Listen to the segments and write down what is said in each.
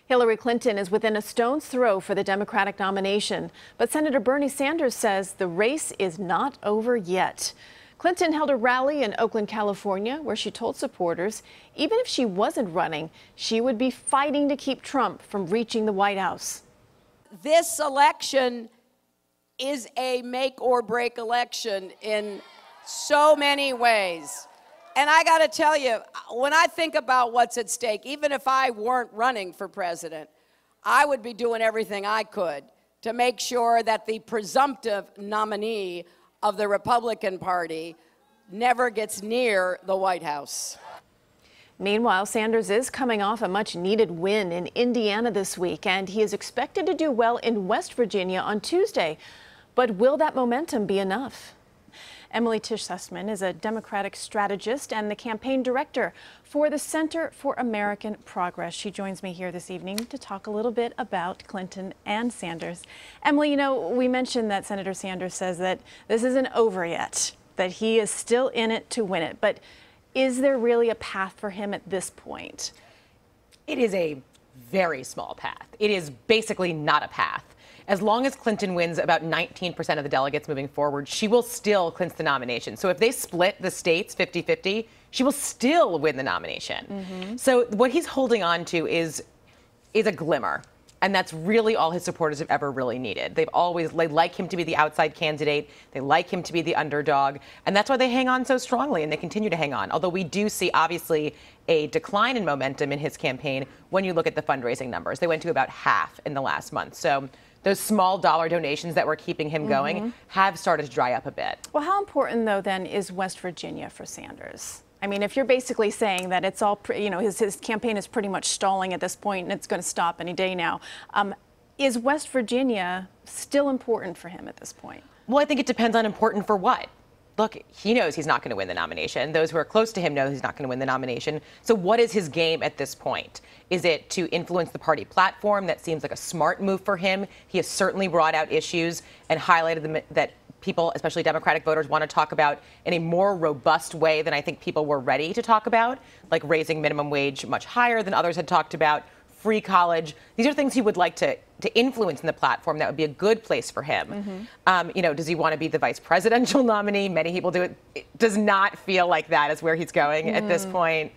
Hillary Clinton is within a stone's throw for the Democratic nomination, but Senator Bernie Sanders says the race is not over yet. Clinton held a rally in Oakland, California, where she told supporters even if she wasn't running, she would be fighting to keep Trump from reaching the White House. This election is a make or break election in so many ways. And I got to tell you, when I think about what's at stake, even if I weren't running for president, I would be doing everything I could to make sure that the presumptive nominee of the Republican Party never gets near the White House. Meanwhile, Sanders is coming off a much-needed win in Indiana this week, and he is expected to do well in West Virginia on Tuesday. But will that momentum be enough? Emily Tisch Sussman is a Democratic strategist and the campaign director for the Center for American Progress. She joins me here this evening to talk a little bit about Clinton and Sanders. Emily, you know, we mentioned that Senator Sanders says that this isn't over yet, that he is still in it to win it. But is there really a path for him at this point? It is a very small path. It is basically not a path. As long as Clinton wins about 19% of the delegates moving forward, she will still clinch the nomination. So if they split the states 50-50, she will still win the nomination. So what he's holding on to is a glimmer. And that's really all his supporters have ever really needed. They like him to be the outside candidate. They like him to be the underdog. And that's why they hang on so strongly, and they continue to hang on. Although we do see, obviously, a decline in momentum in his campaign when you look at the fundraising numbers. They went to about half in the last month. So those small dollar donations that were keeping him going have started to dry up a bit. Well, how important, though, then, is West Virginia for Sanders? I mean, if you're basically saying that it's all, you know, his campaign is pretty much stalling at this point and it's going to stop any day now, is West Virginia still important for him at this point? Well, I think it depends on important for what. Look, he knows he's not going to win the nomination. Those who are close to him know he's not going to win the nomination. So what is his game at this point? Is it to influence the party platform? That seems like a smart move for him. He has certainly brought out issues and highlighted them that people, especially Democratic voters, want to talk about in a more robust way than I think people were ready to talk about, like raising minimum wage much higher than others had talked about, free college. These are things he would like to influence in the platform. That would be a good place for him. You know, does he want to be the vice presidential nominee? Many people do it. It does not feel like that is where he's going at this point.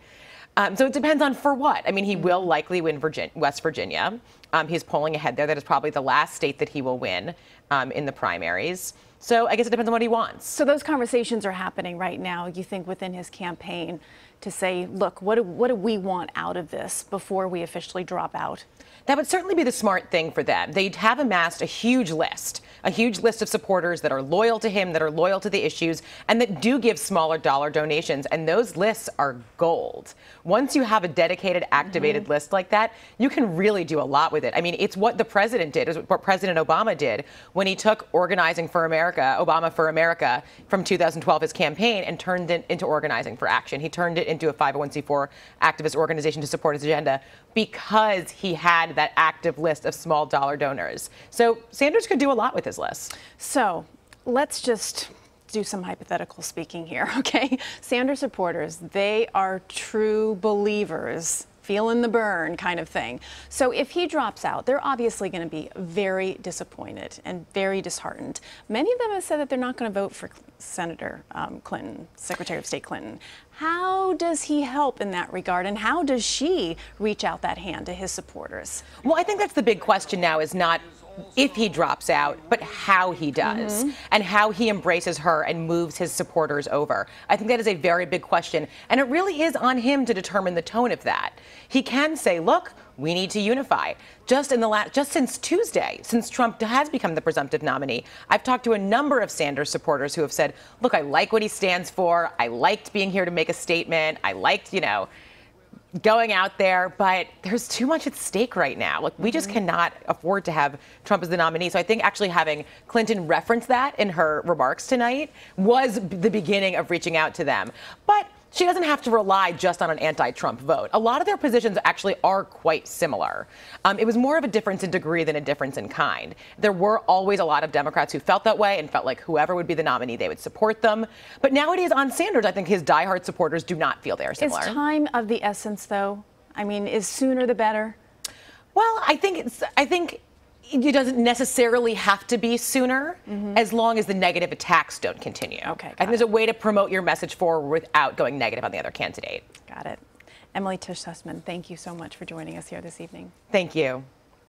So it depends on for what. I mean, he will likely win West Virginia. He's polling ahead there. That is probably the last state that he will win in the primaries. So I guess it depends on what he wants. So those conversations are happening right now, you think, within his campaign to say, look, what do we want out of this before we officially drop out? That would certainly be the smart thing for them. They'd have amassed a huge list of supporters that are loyal to him, that are loyal to the issues, and that do give smaller dollar donations. And those lists are gold. Once you have a dedicated, activated list like that, you can really do a lot with it. I mean, it's what the president did, it's what President Obama did when he took Organizing for America, Obama for America, from 2012, his campaign, and turned it into Organizing for Action. He turned it into a 501c4 activist organization to support his agenda because he had that active list of small dollar donors. So Sanders could do a lot with his list. So let's just do some hypothetical speaking here, okay? Sanders supporters, they are true believers, feeling the burn kind of thing. So if he drops out, they're obviously going to be very disappointed and very disheartened. Many of them have said that they're not going to vote for Senator Clinton, Secretary of State Clinton. How does he help in that regard, and how does she reach out that hand to his supporters? Well, I think that's the big question now, is not if he drops out, but how he does and how he embraces her and moves his supporters over. I think that is a very big question, and it really is on him to determine the tone of that. He can say, look, we need to unify. Just since Tuesday, since Trump has become the presumptive nominee, I've talked to a number of Sanders supporters who have said, look, I like what he stands for. I liked being here to make a statement. I liked, you know, going out there, but there's too much at stake right now. Like, we just cannot afford to have Trump as the nominee. So I think actually having Clinton reference that in her remarks tonight was the beginning of reaching out to them. But she doesn't have to rely just on an anti-Trump vote. A lot of their positions actually are quite similar. It was more of a difference in degree than a difference in kind. There were always a lot of Democrats who felt that way and felt like whoever would be the nominee, they would support them. But nowadays on Sanders, I think his diehard supporters do not feel they are similar. Is time of the essence, though? I mean, is sooner the better? Well, I think it doesn't necessarily have to be sooner, as long as the negative attacks don't continue. Okay, I think there's a way to promote your message forward without going negative on the other candidate. Got it. Emily Tisch Sussman, thank you so much for joining us here this evening. Thank you.